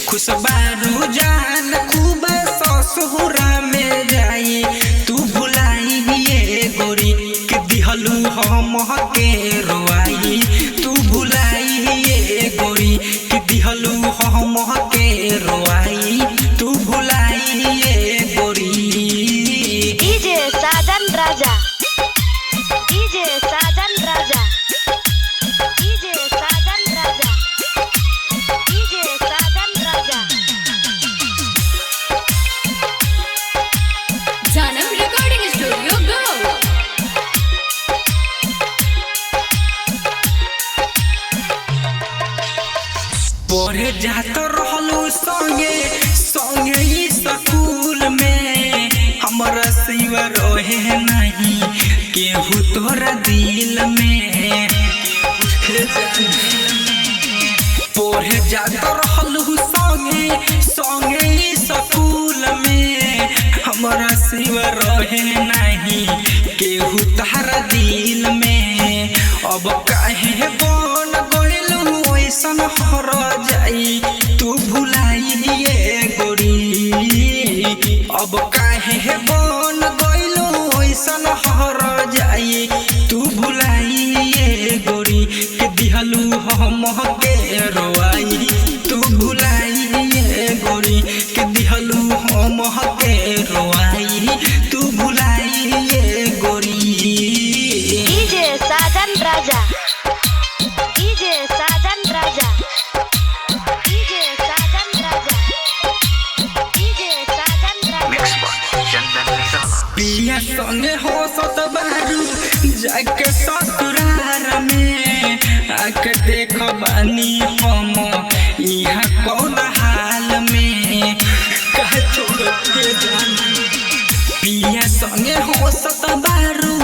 खुशबारू जान खूब ससुरा में जाई तू भुलाई ये गोरी के दिहलू हम के रोआई तू भुलाई ये गोरी के दिहलू हम के रोआई तू भुलाई ये गोरी। डीजे साजन राजा, डीजे साजन राजा, डीजे साजन राजा, डीजे साजन राजा। जानम रिकॉर्डिंग स्टूडियो गो। पढ़े जात रहलू संगे संगे ई स्कूल में हमरा सिवा रहे नहीं केहू तोरा दिल में। पढ़े जात रहलू संगे संगे ई स्कूल में हमरा सिवा रहे नहीं केहू तोरा दिल में। अब काहे बन गइलू ऐसन हर जाई तू भुलाई ये गोरी। अब काहे बन गइलू ऐसन हर जाई तू भुलाई ये गोरी के दिहलू हम के रोआई तू भुलाई ये गोरी के दिहलू हम के रोआई तू भुलाई ये गोरी। डीजे साजन राजा, डीजे साजन राजा, डीजे साजन राजा, डीजे साजन राजा। पिया संगे हो सत बारू जाके ससुरार में आके देख बानी हम यहाँ कौन हाल में कह छोड़ के जानी। पिया संगे हो सत बारू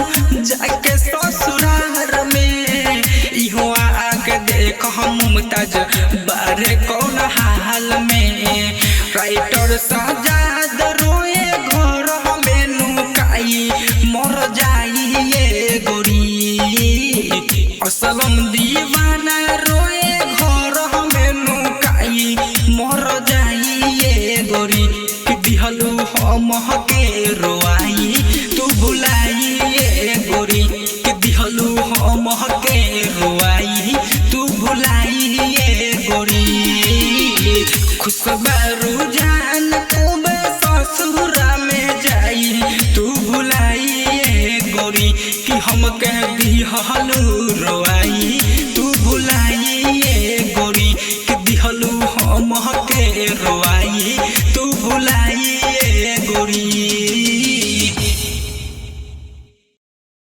जाके ससुरार में इहो आके देख हम मुमताज बारे कौन हाल में। राइटर साजाद रोए घर हमें नुकाई मर जाई ये गोरी। असलम दीवाना रोए घर हमें नुकाई मर जाई ये गोरी कि दिहलू हम के रोआई तू भुलाई ये गोरी कि दिहलू हम के रोआई तू भुलाई ये गोरी। खुशबारू जान खूब ससुरा में जाई तू भुलाई ये गोरी कि हम कह दिहलू रोआई तू भुलाई ये गोरी कि दिहलू हम के रोआई तू भुलाई ये गोरी।